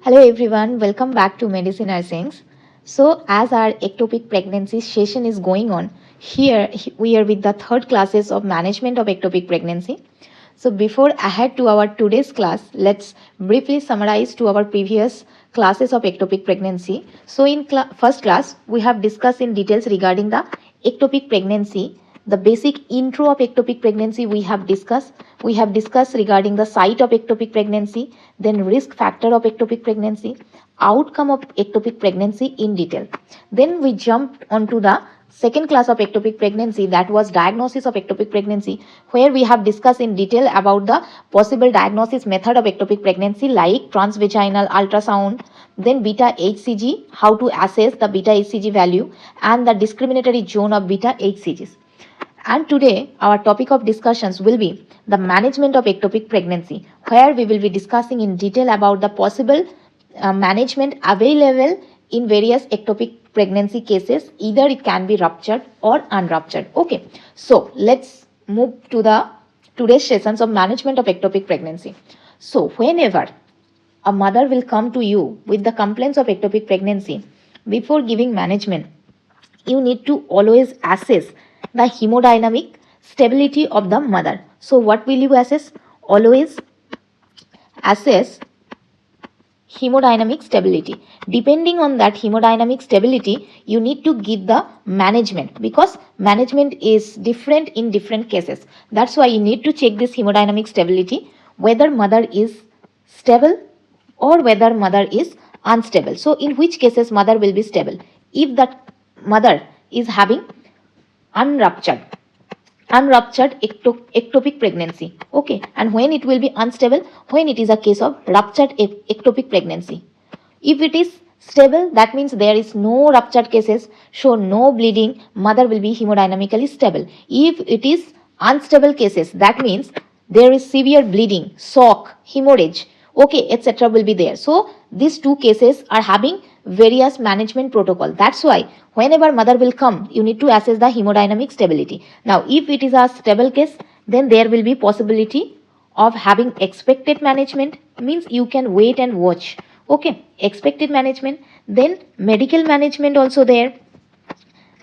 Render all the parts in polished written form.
Hello everyone, welcome back to Medicine Nursings. So as our ectopic pregnancy session is going on, here we are with the third classes of Management of Ectopic Pregnancy. So before I head to our today's class, let's briefly summarize to our previous classes of ectopic pregnancy. So in first class, we have discussed in details regarding the ectopic pregnancy. The basic intro of ectopic pregnancy we have discussed. We have discussed regarding the site of ectopic pregnancy, then risk factor of ectopic pregnancy, outcome of ectopic pregnancy in detail. Then we jumped onto the second class of ectopic pregnancy, that was diagnosis of ectopic pregnancy, where we have discussed in detail about the possible diagnosis method of ectopic pregnancy like transvaginal ultrasound, then β-hCG, how to assess the β-hCG value, and the discriminatory zone of β-hCGs. And today our topic of discussions will be the management of ectopic pregnancy, where we will be discussing in detail about the possible management available in various ectopic pregnancy cases. Either it can be ruptured or unruptured. Okay, so let's move to the today's sessions of management of ectopic pregnancy. So whenever a mother will come to you with the complaints of ectopic pregnancy, before giving management, you need to always assess the hemodynamic stability of the mother. So what will you assess? Always assess hemodynamic stability. Depending on that hemodynamic stability, you need to give the management, because management is different in different cases. That's why you need to check this hemodynamic stability, whether mother is stable or whether mother is unstable. So in which cases mother will be stable? If that mother is having unruptured ectopic pregnancy, okay, and when it will be unstable, when it is a case of ruptured ectopic pregnancy. If it is stable, that means there is no ruptured cases, so no bleeding, mother will be hemodynamically stable. If it is unstable cases, that means there is severe bleeding, shock, hemorrhage, okay, etc. will be there. So these two cases are having various management protocol. That's why whenever mother will come, you need to assess the hemodynamic stability. Now if it is a stable case, then there will be possibility of having expected management, means you can wait and watch, okay, expected management, then medical management also there,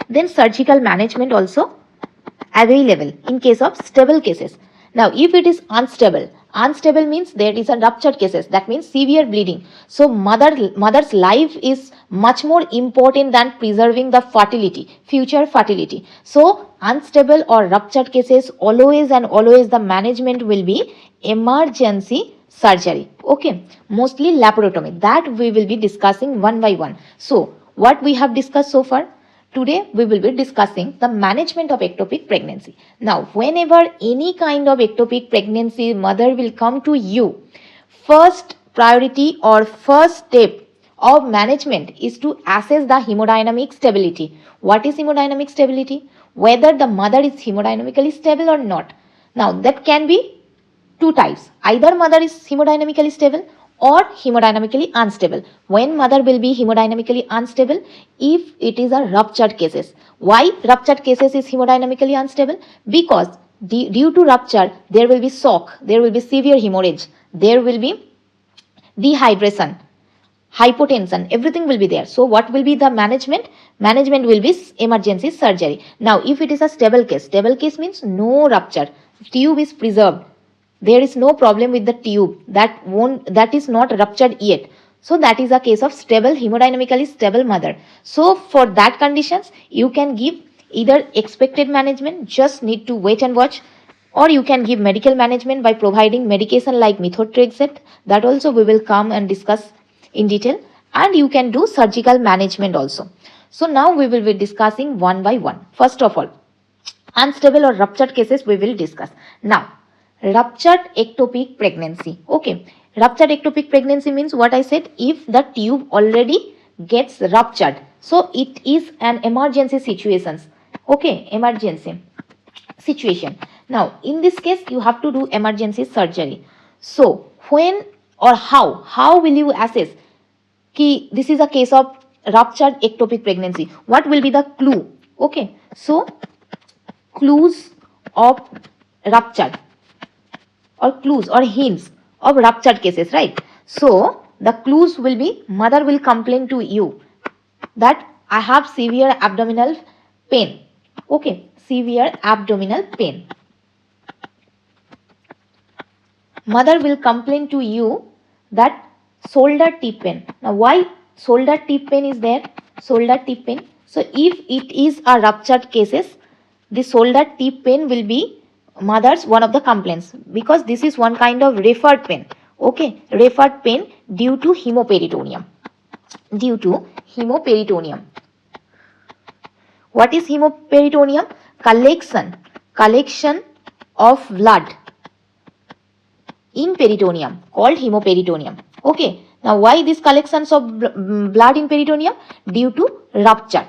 then surgical management also available in case of stable cases. Now if it is unstable means there is a ruptured cases, that means severe bleeding. So mother's life is much more important than preserving the fertility, future fertility. So unstable or ruptured cases, always and always the management will be emergency surgery, okay, mostly laparotomy. That we will be discussing one by one. So what we have discussed so far? Today we will be discussing the management of ectopic pregnancy. Now whenever any kind of ectopic pregnancy mother will come to you, first priority or first step of management is to assess the hemodynamic stability. What is hemodynamic stability? Whether the mother is hemodynamically stable or not. Now that can be two types. Either mother is hemodynamically stable or hemodynamically unstable. When mother will be hemodynamically unstable? If it is a ruptured cases. Why ruptured cases is hemodynamically unstable? Because due to rupture, there will be shock, there will be severe hemorrhage, there will be dehydration, hypotension, everything will be there. So what will be the management? Management will be emergency surgery. Now if it is a stable case means no rupture, tube is preserved, there is no problem with the tube, that is not ruptured yet. So that is a case of stable, hemodynamically stable mother. So for that conditions, you can give either expected management, just need to wait and watch, or you can give medical management by providing medication like Methotrexate. That also we will come and discuss in detail. And you can do surgical management also. So now we will be discussing one by one. First of all, unstable or ruptured cases we will discuss. Now ruptured ectopic pregnancy, okay, ruptured ectopic pregnancy means what I said, if the tube already gets ruptured, so it is an emergency situation, okay, emergency situation. Now in this case you have to do emergency surgery. So when or how will you assess ki this is a case of ruptured ectopic pregnancy? What will be the clue? Okay, so clues of ruptured or clues or hints of ruptured cases, right? So the clues will be mother will complain to you that I have severe abdominal pain. Okay, severe abdominal pain. Mother will complain to you that shoulder tip pain. Now why shoulder tip pain is there? Shoulder tip pain. So if it is a ruptured cases, the shoulder tip pain will be mother's one of the complaints, because this is one kind of referred pain. Okay, referred pain due to hemoperitoneum. Due to hemoperitoneum. What is hemoperitoneum? Collection of blood in peritoneum, called hemoperitoneum. Okay, now why these collections of blood in peritoneum? Due to rupture.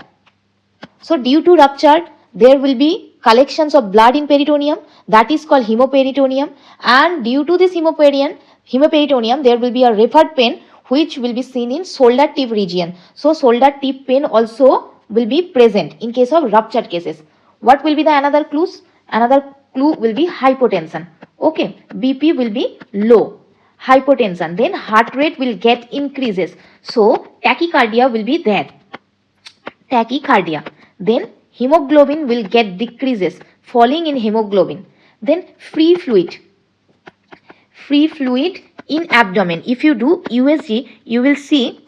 So due to rupture, there will be collections of blood in peritoneum, that is called hemoperitoneum, and due to this hemoperitoneum, there will be a referred pain which will be seen in shoulder tip region. So shoulder tip pain also will be present in case of ruptured cases. What will be the another clues? Another clue will be hypotension. Okay, BP will be low, hypotension, then heart rate will get increases, so tachycardia will be there, tachycardia, then hemoglobin will get decreases, falling in hemoglobin, then free fluid in abdomen. If you do USG, you will see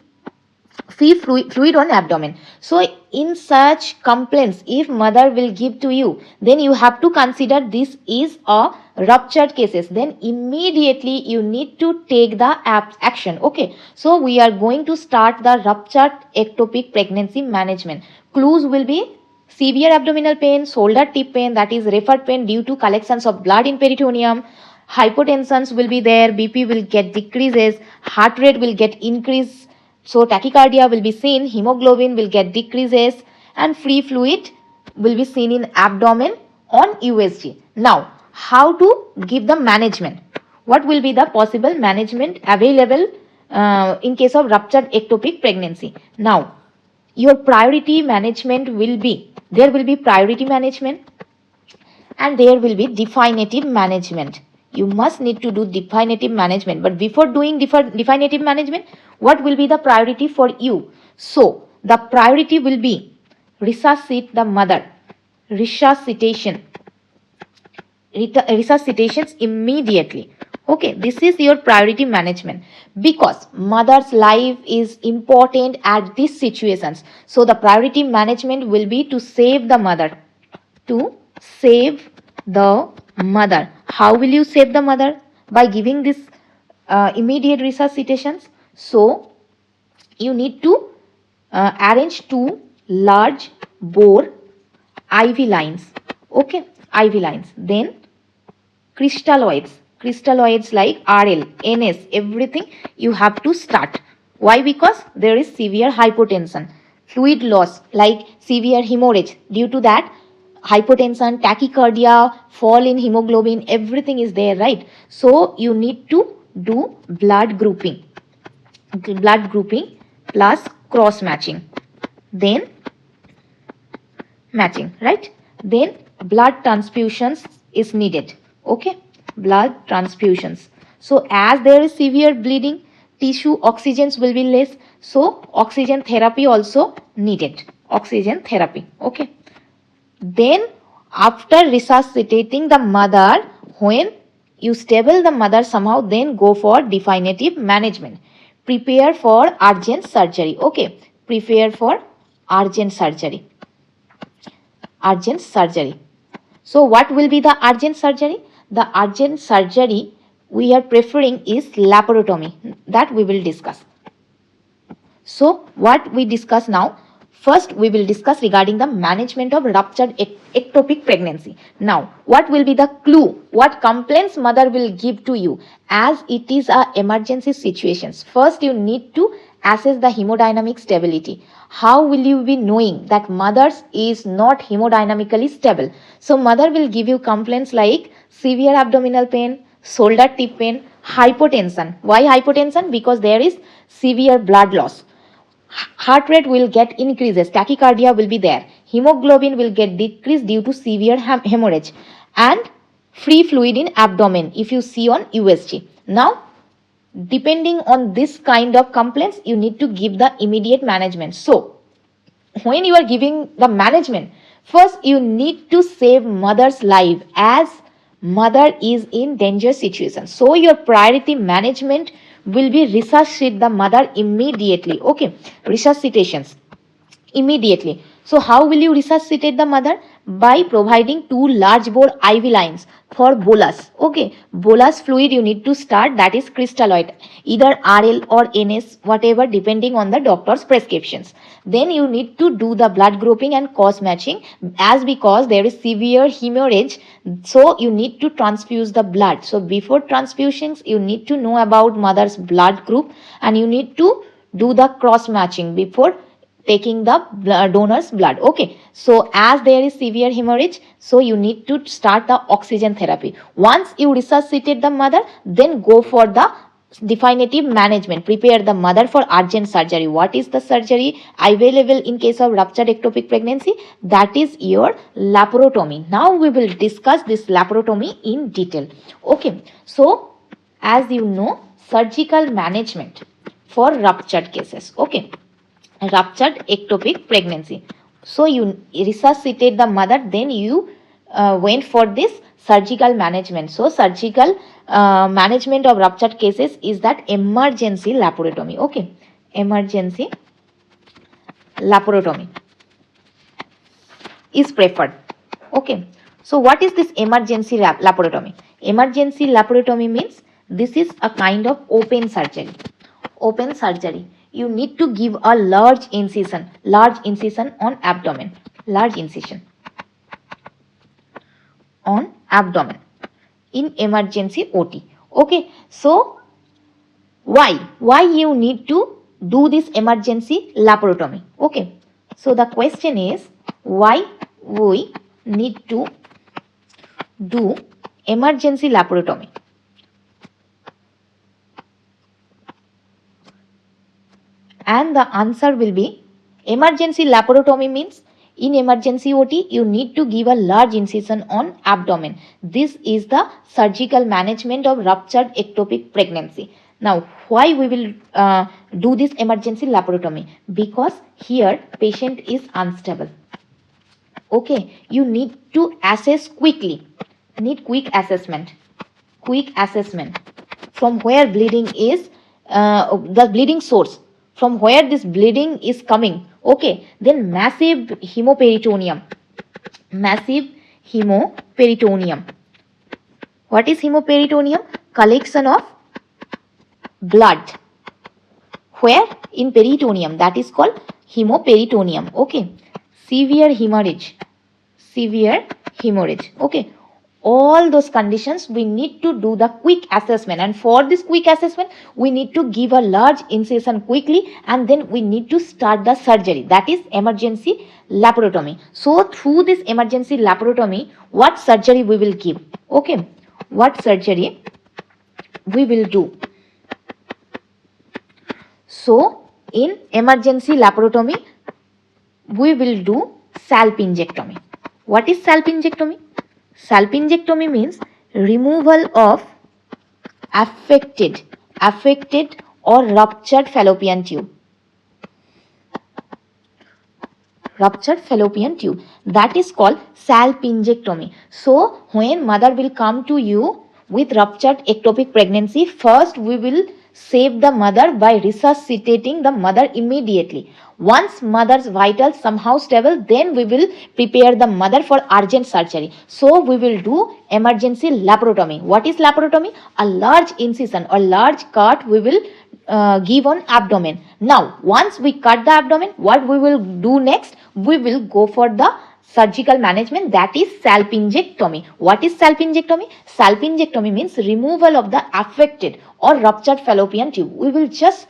free fluid on abdomen. So in such complaints, if mother will give to you, then you have to consider this is a ruptured cases, then immediately you need to take the action. Okay, so we are going to start the ruptured ectopic pregnancy management. Clues will be severe abdominal pain, shoulder tip pain, that is referred pain due to collections of blood in peritoneum, hypotensions will be there, BP will get decreases, heart rate will get increase, so tachycardia will be seen, hemoglobin will get decreases, and free fluid will be seen in abdomen on USG. Now, how to give the management? What will be the possible management available in case of ruptured ectopic pregnancy? Now, your priority management will be, there will be priority management and there will be definitive management. You must need to do definitive management, but before doing definitive management, what will be the priority for you? So the priority will be resuscitate the mother, resuscitations immediately. Okay, this is your priority management, because mother's life is important at these situations. So the priority management will be to save the mother, to save the mother. How will you save the mother? By giving this immediate resuscitations. So you need to arrange 2 large bore IV lines. Okay, IV lines. Then crystalloids like RL, NS, everything you have to start. Why? Because there is severe hypotension, fluid loss like severe hemorrhage. Due to that, hypotension, tachycardia, fall in hemoglobin, everything is there, right? So you need to do blood grouping plus cross matching, then matching, right? Then blood transfusions is needed. Okay, blood transfusions. So as there is severe bleeding, tissue oxygens will be less, so oxygen therapy also needed, oxygen therapy. Okay, then after resuscitating the mother, when you stable the mother somehow, then go for definitive management. Prepare for urgent surgery. Okay, prepare for urgent surgery. Urgent surgery. So what will be the urgent surgery? The urgent surgery we are preferring is laparotomy, that we will discuss. So what we discuss now? First, we will discuss regarding the management of ruptured ectopic pregnancy. Now, what will be the clue? What complaints mother will give to you as it is a emergency situations? First, you need to assess the hemodynamic stability. How will you be knowing that mother's is not hemodynamically stable? So, mother will give you complaints like severe abdominal pain, shoulder tip pain, hypotension. Why hypotension? Because there is severe blood loss. Heart rate will get increases, tachycardia will be there, hemoglobin will get decreased due to severe hemorrhage, and free fluid in abdomen if you see on USG. Now depending on this kind of complaints, you need to give the immediate management. So when you are giving the management, first you need to save mother's life, as mother is in danger situation. So your priority management will be resuscitate the mother immediately. Okay, resuscitations immediately. So how will you resuscitate the mother? By providing 2 large bore IV lines for bolus. Okay, bolus fluid you need to start, that is crystalloid, either RL or NS, whatever, depending on the doctor's prescriptions. Then you need to do the blood grouping and cause matching, as because there is severe hemorrhage, so you need to transfuse the blood. So before transfusions, you need to know about mother's blood group, and you need to do the cross matching before taking the donor's blood. Okay, so as there is severe hemorrhage, so you need to start the oxygen therapy. Once you resuscitate the mother, then go for the definitive management. Prepare the mother for urgent surgery. What is the surgery available in case of ruptured ectopic pregnancy? That is your laparotomy. Now we will discuss this laparotomy in detail. Okay, so as you know, surgical management for ruptured cases. Okay, ruptured ectopic pregnancy. So you resuscitate the mother, then you went for this surgical management. So surgical management of ruptured cases is that emergency laparotomy. Okay, emergency laparotomy is preferred. Okay, so what is this emergency laparotomy? Emergency laparotomy means this is a kind of open surgery. Open surgery. You need to give a large incision on abdomen, large incision on abdomen in emergency OT. Okay, so why you need to do this emergency laparotomy? Okay, so the question is, why we need to do emergency laparotomy? And the answer will be, emergency laparotomy means in emergency OT you need to give a large incision on abdomen. This is the surgical management of ruptured ectopic pregnancy. Now why we will do this emergency laparotomy? Because here patient is unstable. Okay, you need to assess quickly, need quick assessment from where bleeding is, the bleeding source, from where this bleeding is coming. Okay, then massive hemoperitoneum. What is hemoperitoneum? Collection of blood. Where? In peritoneum. That is called hemoperitoneum. Okay, severe hemorrhage. Okay, all those conditions we need to do the quick assessment, and for this quick assessment we need to give a large incision quickly, and then we need to start the surgery, that is emergency laparotomy. So through this emergency laparotomy, what surgery we will give? Okay, what surgery we will do? So in emergency laparotomy we will do salpingectomy. What is salpingectomy? Salpingectomy means removal of affected or ruptured fallopian tube. That is called salpingectomy. So when mother will come to you with ruptured ectopic pregnancy, first we will save the mother by resuscitating the mother immediately. Once mother's vitals somehow stable, then we will prepare the mother for urgent surgery. So we will do emergency laparotomy. What is laparotomy? A large incision or large cut we will give on abdomen. Now once we cut the abdomen, what we will do next? We will go for the surgical management, that is salpingectomy. What is salpingectomy? Salpingectomy means removal of the affected or ruptured fallopian tube. We will just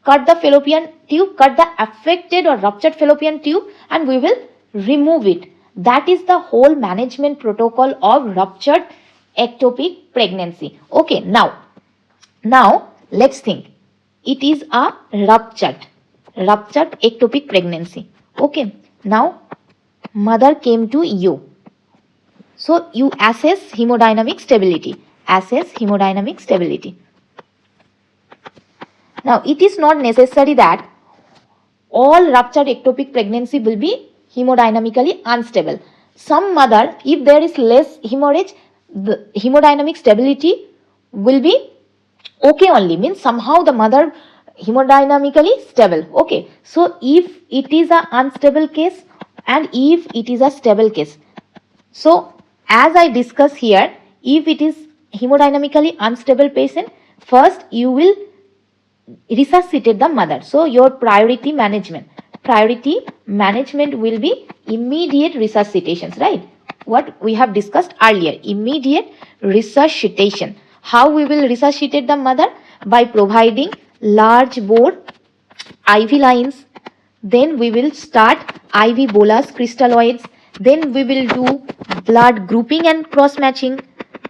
cut the fallopian tube, cut the affected or ruptured fallopian tube, and we will remove it. That is the whole management protocol of ruptured ectopic pregnancy. Okay, now let's think. It is a ruptured ectopic pregnancy. Okay, now mother came to you. So you assess hemodynamic stability. Now it is not necessary that all ruptured ectopic pregnancy will be hemodynamically unstable. Some mother, if there is less hemorrhage, the hemodynamic stability will be okay only, means somehow the mother hemodynamically stable. Okay, so if it is a unstable case and if it is a stable case, so as I discuss here, if it is hemodynamically unstable patient, first you will resuscitate the mother. So your priority management will be immediate resuscitations, right? What we have discussed earlier, immediate resuscitation. How we will resuscitate the mother? By providing large bore IV lines. Then we will start IV bolus crystalloids. Then we will do blood grouping and cross matching.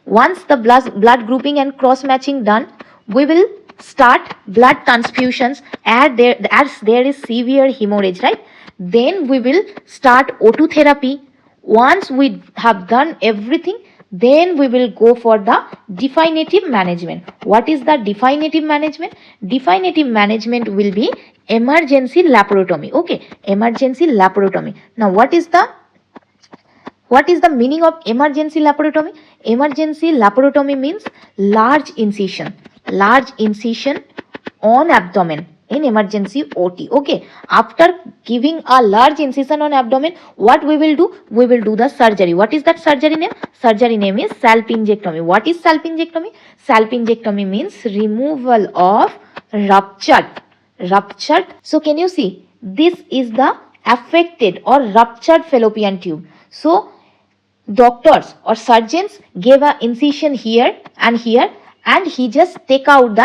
Once the blood grouping and cross matching done, we will start blood transfusions as there is severe hemorrhage, right? Then we will start O2 therapy. Once we have done everything, then we will go for the definitive management. What is the definitive management? Definitive management will be emergency laparotomy. Okay, emergency laparotomy. Now what is the meaning of emergency laparotomy? Emergency laparotomy means large incision on abdomen in emergency OT. Okay, after giving a large incision on abdomen, what we will do? We will do the surgery. What is that surgery name? Surgery name is salpingectomy. What is salpingectomy? Salpingectomy means removal of ruptured. So can you see, this is the affected or ruptured fallopian tube. So doctors or surgeons gave a incision here and here, and he just taking out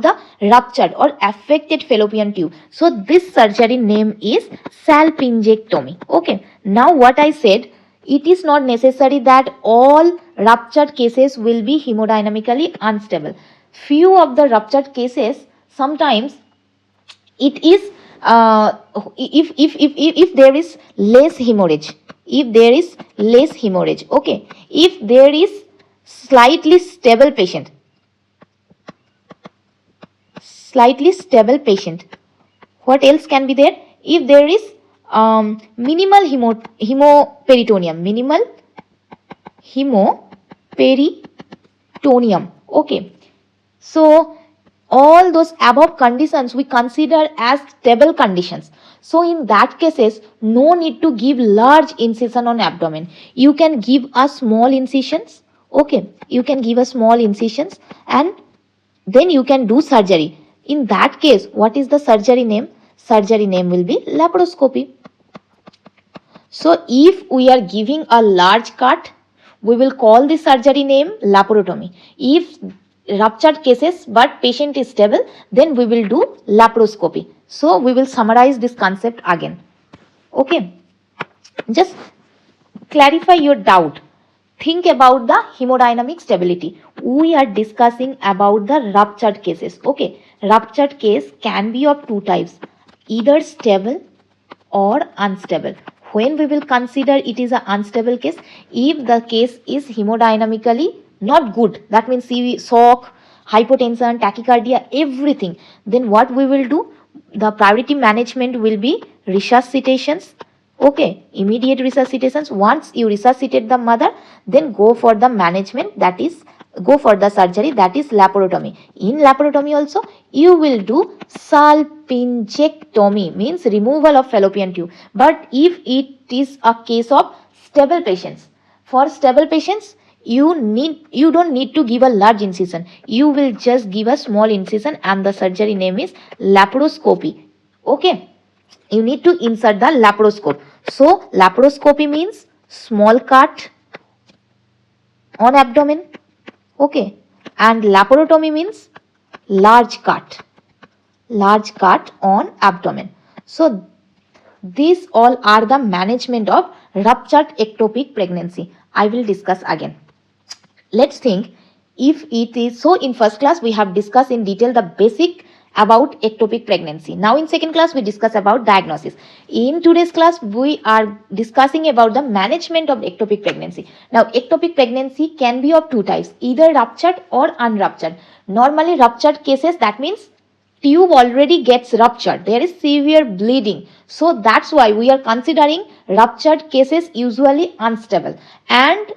the ruptured or affected fallopian tube. So this surgery name is salpingectomy. Okay, now what I said, it is not necessary that all ruptured cases will be hemodynamically unstable. Few of the ruptured cases, sometimes it is if there is less hemorrhage, okay, if there is slightly stable patient, what else can be there? If there is minimal hemoperitoneuum, okay, so all those above conditions we consider as stable conditions. So in that cases, no need to give large incision on abdomen. You can give a small incisions. Okay, you can give a small incisions and then you can do surgery. In that case, what is the surgery name? Surgery name will be laparoscopy. So if we are giving a large cut, we will call the surgery name laparotomy. If ruptured cases but patient is stable, then we will do laparoscopy. So we will summarize this concept again. Okay, just clarify your doubt. Think about the hemodynamic stability. We are discussing about the ruptured cases. Okay, ruptured case can be of two types, either stable or unstable. When we will consider it is an unstable case, if the case is hemodynamically not good, that means shock, hypotension, tachycardia, everything, then what we will do? The priority management will be resuscitations. Okay, immediate resuscitations. Once you resuscitate the mother, then go for the management, that is go for the surgery, that is laparotomy. In laparotomy also you will do salpingectomy, means removal of fallopian tube. But if it is a case of stable patients, for stable patients you don't need to give a large incision. You will just give a small incision and the surgery name is laparoscopy. Okay, you need to insert the laparoscope. So laparoscopy means small cut on abdomen. Okay, and laparotomy means large cut on abdomen. So these all are the management of ruptured ectopic pregnancy. I will discuss again. Let's think if it is, so in first class we have discussed in detail the basic about ectopic pregnancy. Now in second class we discuss about diagnosis. In today's class we are discussing about the management of ectopic pregnancy. Now ectopic pregnancy can be of two types, either ruptured or unruptured. Normally ruptured cases, that means tube already gets ruptured, there is severe bleeding, so that's why we are considering ruptured cases usually unstable. And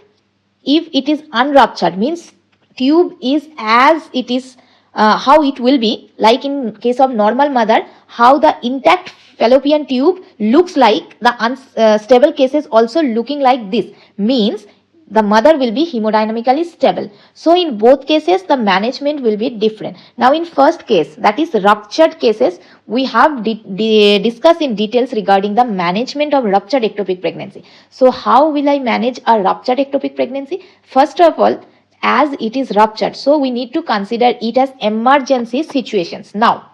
if it is unruptured, means tube is as it is, how it will be, like in case of normal mother, how the intact fallopian tube looks like, the unstable cases also looking like this, means the mother will be hemodynamically stable. So in both cases the management will be different. Now in first case, that is ruptured cases, we have discussed in details regarding the management of ruptured ectopic pregnancy. So how will I manage a ruptured ectopic pregnancy? First of all, as it is ruptured, so we need to consider it as emergency situations. Now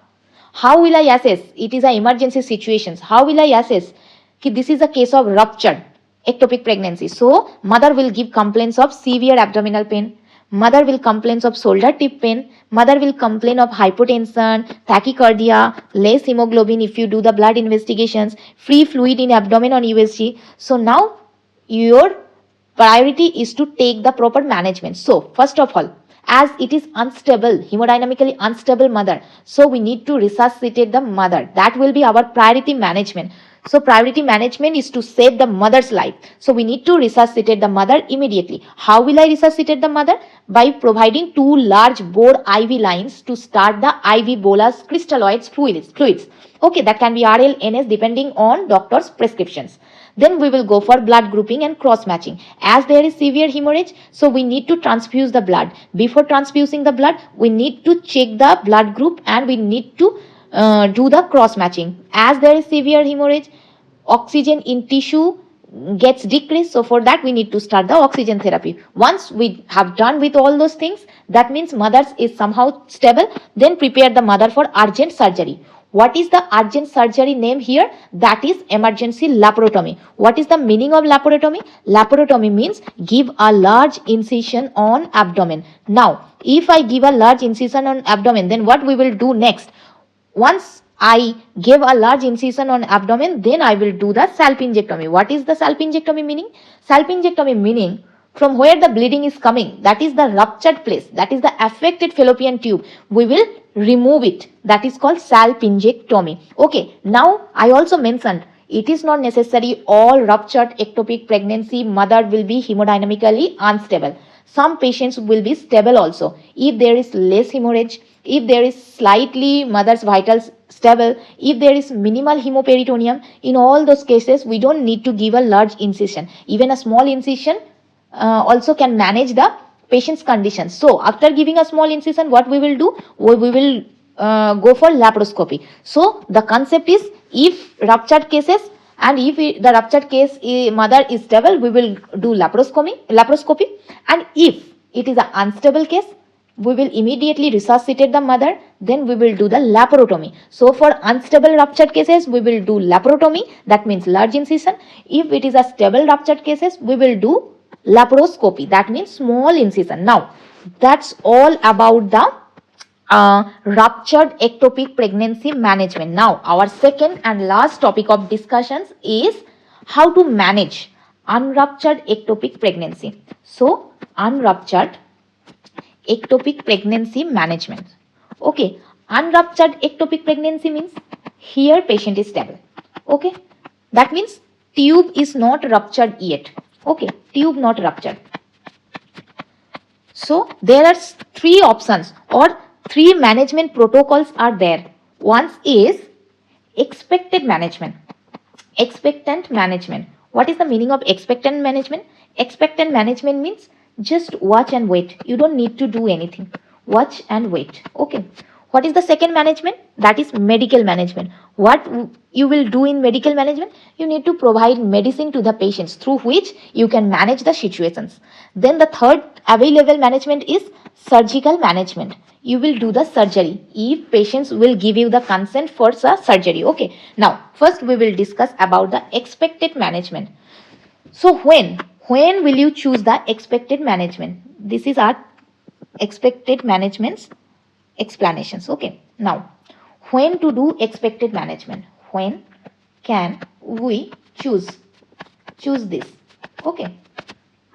how will I assess it is a emergency situations? How will I assess this is a case of ruptured ectopic pregnancy? So mother will give complaints of severe abdominal pain, mother will complain of shoulder tip pain, mother will complain of hypotension, tachycardia, less hemoglobin if you do the blood investigations, free fluid in abdomen on USG. So now your priority is to take the proper management. So first of all, as it is unstable, hemodynamically unstable mother, so we need to resuscitate the mother. That will be our priority management. So priority management is to save the mother's life. So we need to resuscitate the mother immediately. How will I resuscitate the mother? By providing 2 large bore IV lines to start the IV bolus crystalloids fluids. Okay, that can be RL, NS depending on doctor's prescriptions. Then we will go for blood grouping and cross matching. As there is severe hemorrhage, so we need to transfuse the blood. Before transfusing the blood, we need to check the blood group and we need to do the cross matching. As there is severe hemorrhage, oxygen in tissue gets decreased, so for that we need to start the oxygen therapy. Once we have done with all those things, that means mother is somehow stable, then prepare the mother for urgent surgery. What is the urgent surgery name here? That is emergency laparotomy. What is the meaning of laparotomy? Laparotomy means give a large incision on abdomen. Now if I give a large incision on abdomen, then what we will do next? Once I give a large incision on abdomen, then I will do the salpingectomy. What is the salpingectomy meaning? Salpingectomy meaning from where the bleeding is coming, that is the ruptured place, that is the affected fallopian tube, we will remove it. That is called salpingectomy. Okay, now I also mentioned it is not necessary all ruptured ectopic pregnancy mother will be hemodynamically unstable. Some patients will be stable also. If there is less hemorrhage, if there is slightly mother's vitals stable, if there is minimal hemoperitoneum, in all those cases we don't need to give a large incision. Even a small incision also can manage the patient's condition. So after giving a small incision, what we will do? We will go for laparoscopy. So the concept is, if ruptured cases and if the ruptured case mother is stable, we will do laparoscopy, and if it is an unstable case, we will immediately resuscitate the mother, then we will do the laparotomy. So for unstable ruptured cases, we will do laparotomy, that means large incision. If it is a stable ruptured cases, we will do laparoscopy, that means small incision. Now that's all about the ruptured ectopic pregnancy management. Now our second and last topic of discussions is how to manage unruptured ectopic pregnancy. So unruptured ectopic pregnancy management. Okay, unruptured ectopic pregnancy means here patient is stable. Okay, that means tube is not ruptured yet. Okay, tube not ruptured. So there are 3 options or 3 management protocols are there. One is expected management. Expectant management. What is the meaning of expectant management? Expectant management means just watch and wait. You don't need to do anything. Watch and wait. Okay. What is the second management? That is medical management. What you will do in medical management? You need to provide medicine to the patients through which you can manage the situations. Then the third available management is surgical management. You will do the surgery if patients will give you the consent for the surgery. Okay. Now, first we will discuss about the expected management. So when will you choose the expected management? This is our expected management's explanations. Okay. Now, when to do expected management. When can we choose this? Okay.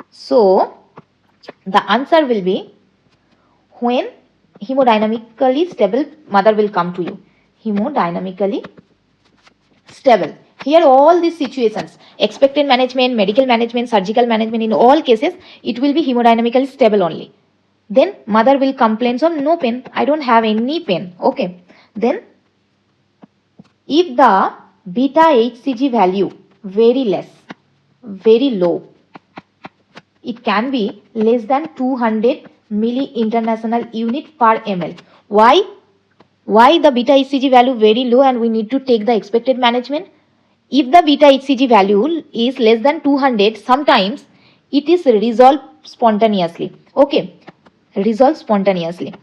So the answer will be when hemodynamically stable mother will come to you. Hemodynamically stable. Here all these situations, expected management, medical management, surgical management, in all cases it will be hemodynamically stable only. Then mother will complain of no pain, I don't have any pain. Okay. Then if the β-hCG value very less, very low, it can be less than 200 milli international unit per ml. Why the β-hCG value very low and we need to take the expected management? If the β-hCG value is less than 200, sometimes it is resolved spontaneously. Okay, resolved spontaneously.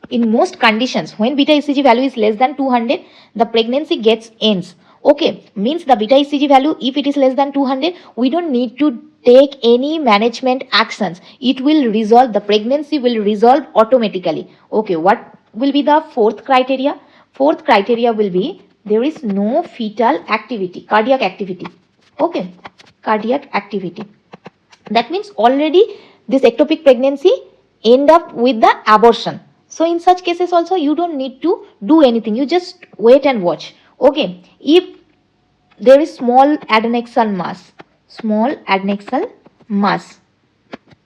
In most conditions, when β-hCG value is less than 200, the pregnancy gets ends. Okay, means the β-hCG value, if it is less than 200, we don't need to take any management actions. It will resolve, the pregnancy will resolve automatically. Okay, what will be the fourth criteria? Fourth criteria will be there is no fetal activity, cardiac activity. Okay, cardiac activity. That means already this ectopic pregnancy end up with the abortion. So in such cases also you don't need to do anything. You just wait and watch. Okay, if there is small adnexal mass,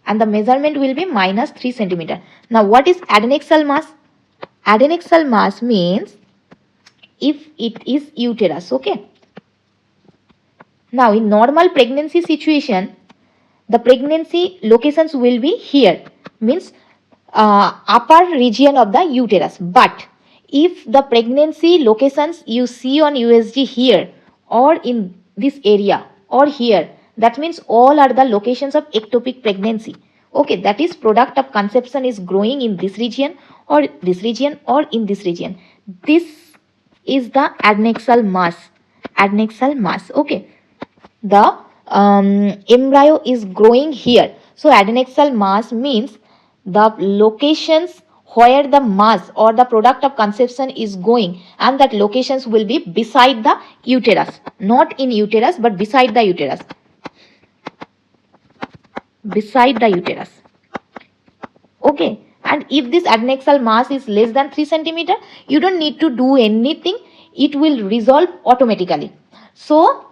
and the measurement will be minus 3 centimeter. Now what is adnexal mass? Adnexal mass means if it is uterus. Okay. Now in normal pregnancy situation, the pregnancy locations will be here, means upper region of the uterus. But if the pregnancy locations you see on USG here or in this area or here, that means all are the locations of ectopic pregnancy. Okay, that is product of conception is growing in this region or this region or in this region. This is the adnexal mass. Adnexal mass. Okay, the embryo is growing here. So adnexal mass means the locations where the mass or the product of conception is going, and that locations will be beside the uterus, not in uterus but beside the uterus. Beside the uterus. Okay, and if this adnexal mass is less than 3 centimeter, you don't need to do anything, it will resolve automatically. So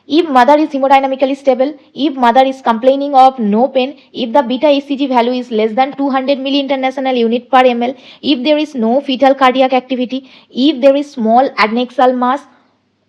if mother is hemodynamically stable, if mother is complaining of no pain, if the β-hCG value is less than 200 milli international unit per ml, if there is no fetal cardiac activity, if there is small adnexal mass,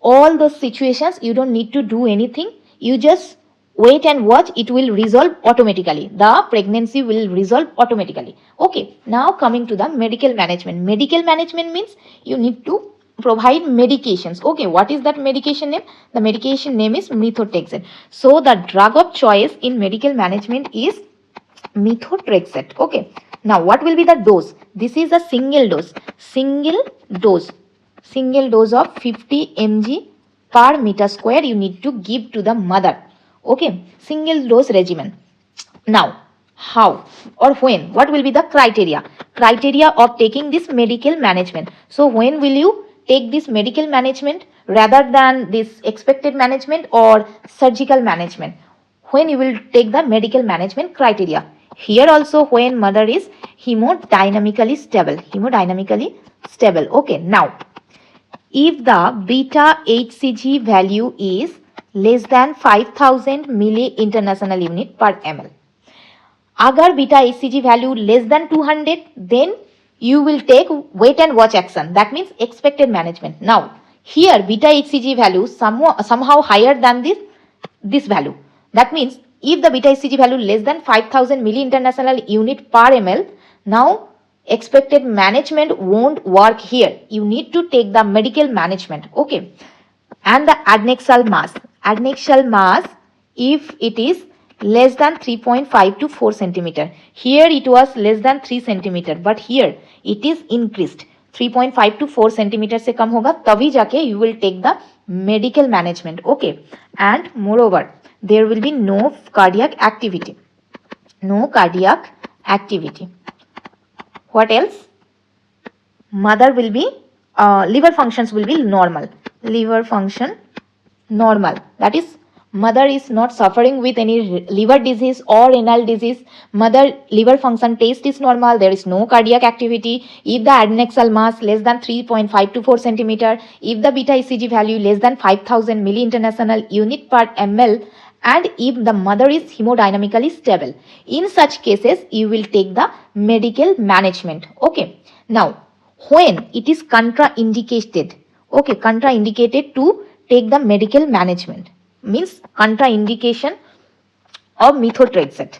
all those situations you don't need to do anything. You just wait and watch, it will resolve automatically. The pregnancy will resolve automatically. Okay, now coming to the medical management. Medical management means you need to provide medications. Okay, what is that medication name? The medication name is Methotrexate. So the drug of choice in medical management is Methotrexate. Okay, now what will be the dose? This is a single dose of 50 mg per meter square you need to give to the mother. Okay, single dose regimen. Now how or when, what will be the criteria of taking this medical management? So when will you take this medical management rather than this expected management or surgical management? When you will take the medical management criteria. Here also when mother is hemodynamically stable. Okay, now if the β-hCG value is less than 5000 milli international unit per ml. Agar β-hCG value less than 200, then you will take wait and watch action. That means expected management. Now here β-hCG value somehow higher than this value. That means if the β-hCG value less than 5000 milli international unit per ml, now expected management won't work here. You need to take the medical management. Okay, and the adnexal mass, if it is less than 3.5 to 4 centimeter. Here it was less than 3 centimeter, but here it is increased. 3.5 to 4 centimeter से कम होगा तभी जाके you will take the medical management. Okay, and moreover there will be no cardiac activity. What else? Mother will be, liver functions will be normal. Liver function normal. That is, mother is not suffering with any liver disease or renal disease. Mother liver function test is normal. There is no cardiac activity. If the adnexal mass less than 3.5 to 4 centimeter, if the β-hCG value less than 5000 milli-international unit per ml, and if the mother is hemodynamically stable, in such cases you will take the medical management. Okay. Now, when it is contraindicated, okay, contraindicated to take the medical management, means contraindication of methotrexate.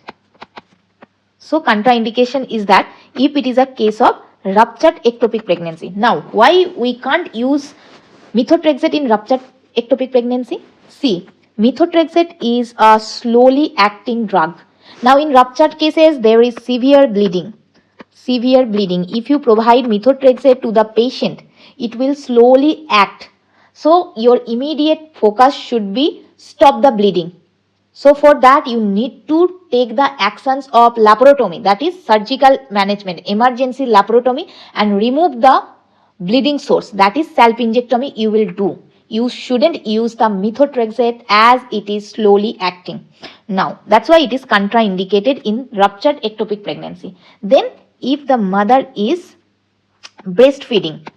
So contraindication is that if it is a case of ruptured ectopic pregnancy. Now, why we can't use methotrexate in ruptured ectopic pregnancy? See, methotrexate is a slowly acting drug. Now, in ruptured cases, there is severe bleeding. Severe bleeding. If you provide methotrexate to the patient, it will slowly act. So, your immediate focus should be stop the bleeding. So, for that you need to take the actions of laparotomy, that is surgical management, emergency laparotomy, and remove the bleeding source, that is salpingectomy you will do. You shouldn't use the methotrexate as it is slowly acting. Now, that's why it is contraindicated in ruptured ectopic pregnancy. Then, if the mother is breastfeeding.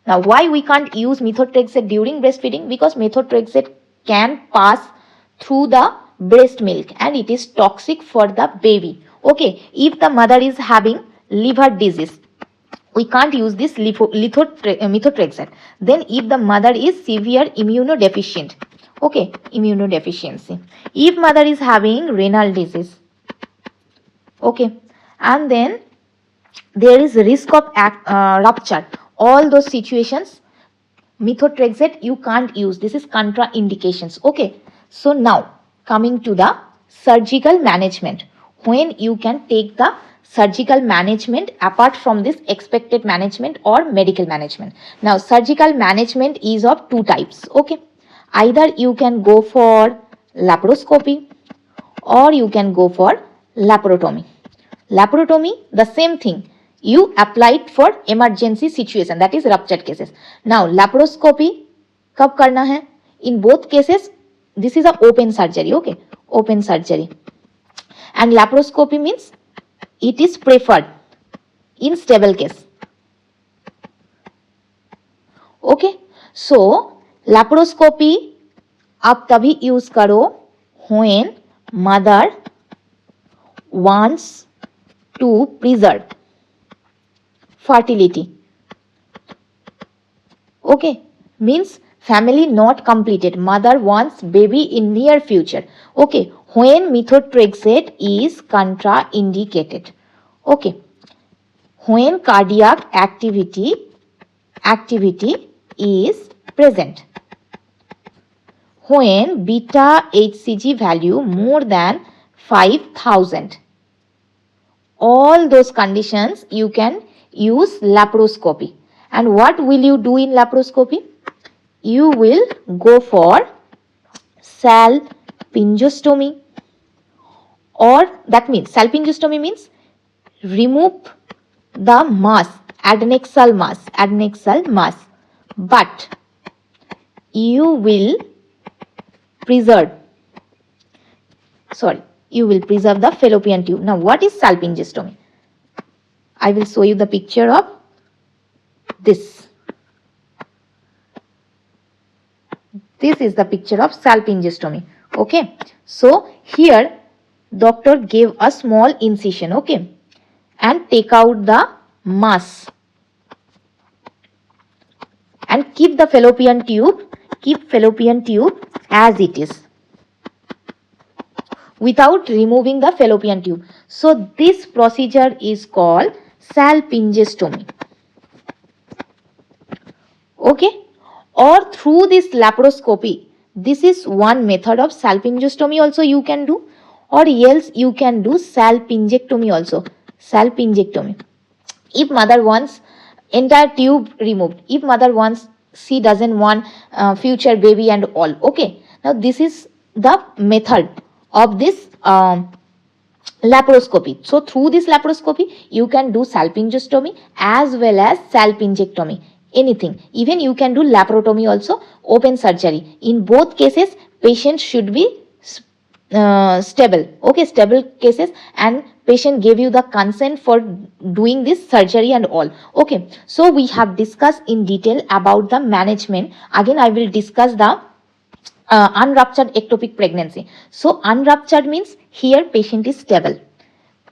Now, why we can't use methotrexate during breastfeeding? Because methotrexate can pass through the breast milk and it is toxic for the baby. Okay, if the mother is having liver disease, we can't use this methotrexate. Then if the mother is severe immunodeficient, okay, immunodeficiency. If mother is having renal disease, okay, and then there is risk of rupture, all those situations, methotrexate you can't use. This is contraindications. Okay, so now coming to the surgical management, when you can take the surgical management apart from this expected management or medical management. Now, surgical management is of two types. Okay, either you can go for laparoscopy or you can go for laparotomy. Laparotomy, the same thing, you applied for emergency situation, that is ruptured cases. Now, laparoscopy कब करना है? In both cases, this is a open surgery. Okay, open surgery. And laparoscopy means it is preferred in stable case. Okay, so laparoscopy आप तभी use करो when mother wants to preserve fertility. Okay, means family not completed, mother wants baby in near future. Okay, when methotrexate is contraindicated. Okay, when cardiac activity is present, when β-hCG value more than 5000, all those conditions you can use laparoscopy. And what will you do in laparoscopy? You will go for salpingostomy, or that means salpingostomy means remove the mass, adnexal mass, but you will preserve the fallopian tube. Now, what is salpingostomy? I will show you the picture of this. This is the picture of salpingostomy. Okay, so here doctor gave a small incision, okay, and take out the mass and keep fallopian tube as it is without removing the fallopian tube. So this procedure is called salpingostomy. Okay, or through this laparoscopy, this is one method of salpingostomy also you can do, or else you can do salpingectomy also. Salpingectomy, if mother wants entire tube removed, if mother wants, she doesn't want future baby and all. Okay, now this is the method of this laparoscopy. So through this laparoscopy, you can do salpingostomy as well as salpingectomy. Anything. Even you can do laparotomy also, open surgery. In both cases, patient should be stable. Okay, stable cases, and patient gave you the consent for doing this surgery and all. Okay, so we have discussed in detail about the management. Again, I will discuss the unruptured ectopic pregnancy. So unruptured means here patient is stable,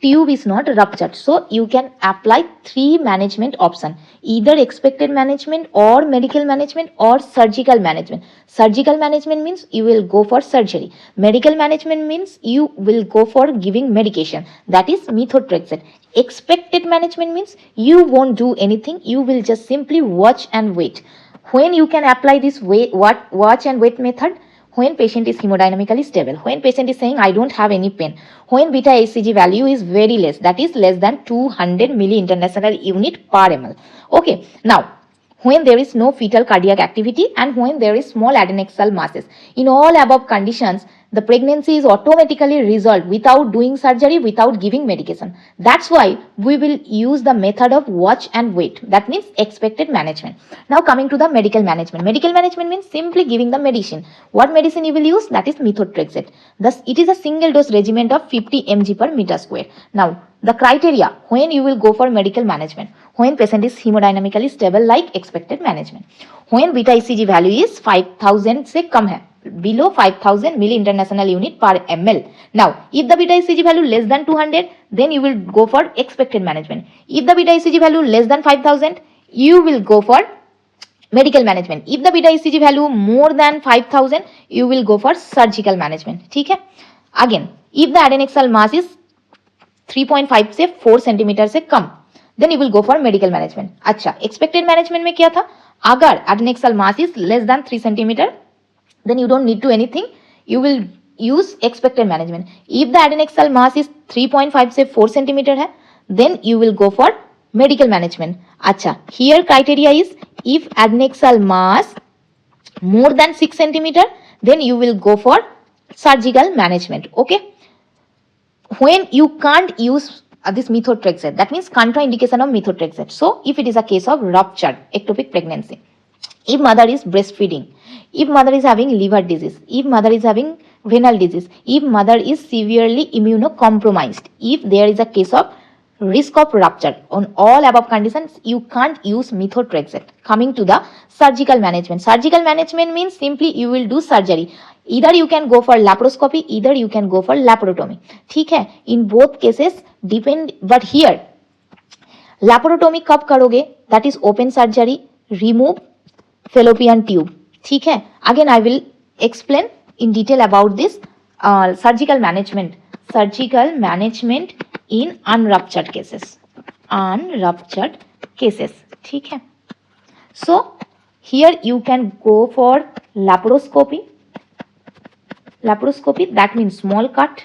tube is not ruptured. So you can apply 3 management option, either expected management or medical management or surgical management. Surgical management means you will go for surgery. Medical management means you will go for giving medication, that is Methotrexate. Expected management means you won't do anything, you will just simply watch and wait. When you can apply this watch and wait method? When patient is hemodynamically stable, when patient is saying I don't have any pain, when β-hCG value is very less, that is less than 200 milli international unit per ml. Okay, now when there is no fetal cardiac activity and when there is small adnexal masses. In all above conditions, the pregnancy is automatically resolved without doing surgery, without giving medication. That's why we will use the method of watch and wait. That means expected management. Now coming to the medical management. Medical management means simply giving the medicine. What medicine you will use? That is Methotrexate. Thus, it is a single dose regimen of 50 mg per meter square. Now, the criteria when you will go for medical management. When patient is hemodynamically stable like expected management. When β-hCG value is 5000 से कम है, below 5000 milli international unit per ml. Now, if the β-hCG value less than 200, then you will go for expected management. If the β-hCG value less than 5000, you will go for medical management. If the β-hCG value more than 5000, you will go for surgical management. ठीक है? Again, if the adnexal mass is 3.5 से 4 centimetre से कम, then you will go for medical management. अच्छा, expected management में क्या था? अगर adnexal mass is less than 3 centimeter, then you don't need to anything. You will use expected management. If the adnexal mass is 3.5 से 4 centimeter है, then you will go for medical management. अच्छा, here criteria is if adnexal mass more than 6 centimeter, then you will go for surgical management. Okay. When you can't use this Methotrexate, that means contraindication of Methotrexate. So, if it is a case of ruptured ectopic pregnancy, if mother is breastfeeding, if mother is having liver disease, if mother is having renal disease, if mother is severely immunocompromised, if there is a case of risk of rupture, on all above conditions, you can't use Methotrexate. Coming to the surgical management. Surgical management means simply you will do surgery. Either you can go for laparoscopy, either you can go for laparotomy. ठीक है? In both cases depend, but here laparotomy कब करोगे? That is open surgery, remove fallopian tube. ठीक है? Again I will explain in detail about this surgical management. Surgical management in unruptured cases. Unruptured cases. ठीक है? So here you can go for laparoscopy. Laparoscopy, that means small cut.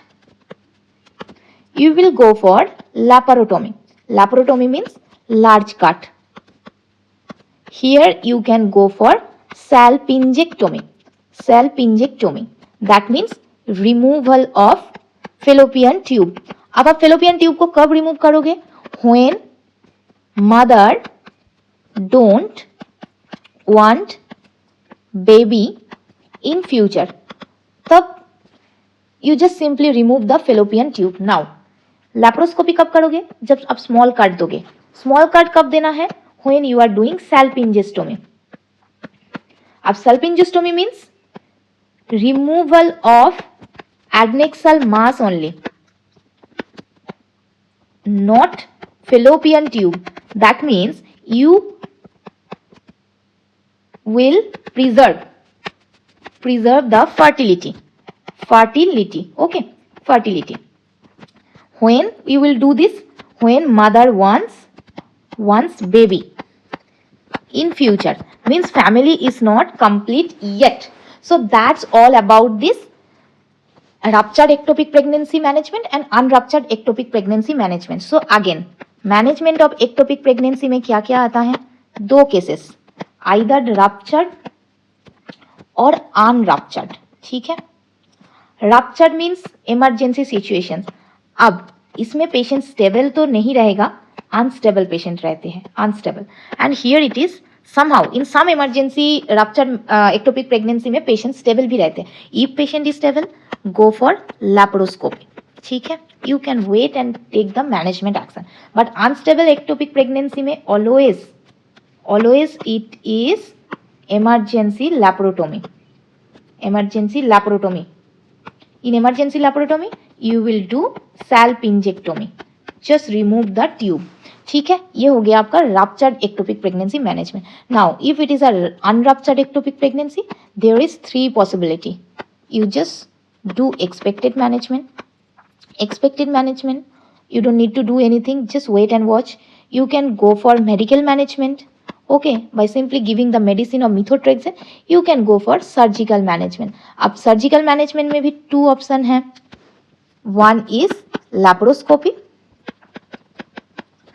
You will go for laparotomy. Laparotomy means large cut. Here you can go for salpingectomy. Salpingectomy, that means removal of fallopian tube. अब आप fallopian tube को कब remove करोगे? When mother don't want baby in future. तब you just simply remove the fallopian tube. Now, laparoscopy कब करोगे? जब आप small cut दोगे. Small cut कब देना है? When you are doing salpingostomy. अब salpingostomy means removal of adnexal mass only, not fallopian tube. That means you will preserve the fertility. Okay, fertility. When you will do this? When mother wants baby in future, means family is not complete yet. So that's all about this ruptured ectopic pregnancy management and unruptured ectopic pregnancy management. So again, management of ectopic pregnancy में क्या क्या आता है? 2 cases, either ruptured or unruptured. ठीक है? Ruptured means emergency situations. अब इसमें patient stable तो नहीं रहेगा, अनस्टेबल पेशेंट रहते हैं, unstable. And here it is somehow in some emergency ruptured ectopic pregnancy में पेशेंट स्टेबल भी रहते हैं. If patient is stable, go for laparoscopy. ठीक है, you can wait and take the management action. But unstable ectopic pregnancy में always it is emergency laparotomy. Emergency laparotomy. In emergency laparotomy, you will do salpingectomy. Just remove the tube. ठीक है, ये हो गया आपका ruptured ectopic pregnancy management. Now, if it is a unruptured ectopic pregnancy, there is 3 possibility. You just do expected management. Expected management, you don't need to do anything. Just wait and watch. You can go for medical management. Okay, by simply giving the medicine of Methotrexate, you can go for surgical management. अब surgical management में भी 2 option हैं. One is laparoscopy,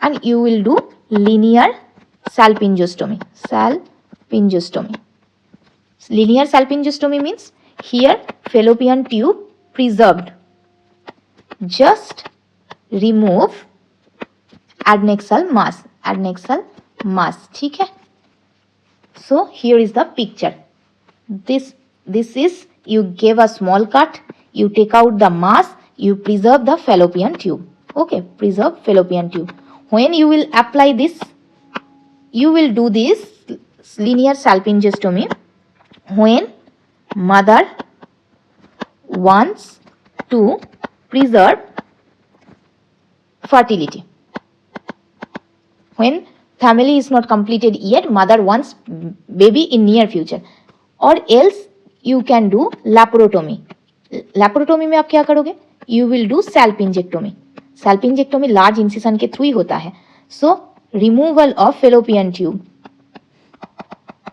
and you will do linear salpingostomy. Salpingostomy. Linear salpingostomy means here fallopian tube preserved. Just remove adnexal mass. ठीक है. So here is the picture. This is, you give a small cut, you take out the mass, you preserve the fallopian tube. Okay, preserve fallopian tube. When you will apply this, you will do this linear salpingostomy when mother wants to preserve fertility. When family is not completed yet, mother wants baby in near future. Or else you can do laparotomy. Laparotomy में आप क्या करोगे? You will do salpingectomy. Salpingectomy large incision के through ही होता है. So removal of fallopian tube.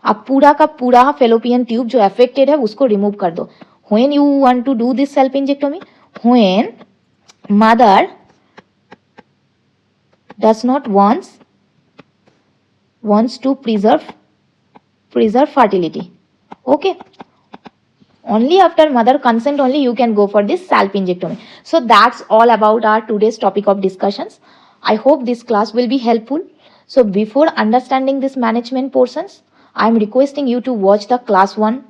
आप पूरा का पूरा fallopian tube जो affected है उसको remove कर दो. When you want to do this salpingectomy? When mother does not wants to preserve fertility. Okay, only after mother consent only you can go for this salpingectomy. So that's all about our today's topic of discussions. I hope this class will be helpful. So before understanding this management portions, I am requesting you to watch the class 1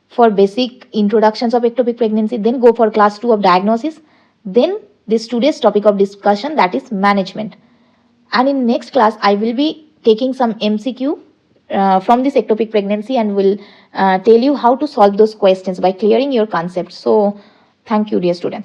for basic introductions of ectopic pregnancy, then go for class 2 of diagnosis, then this today's topic of discussion, that is management. And in next class I will be taking some MCQ from this ectopic pregnancy and will tell you how to solve those questions by clearing your concepts. So thank you, dear students.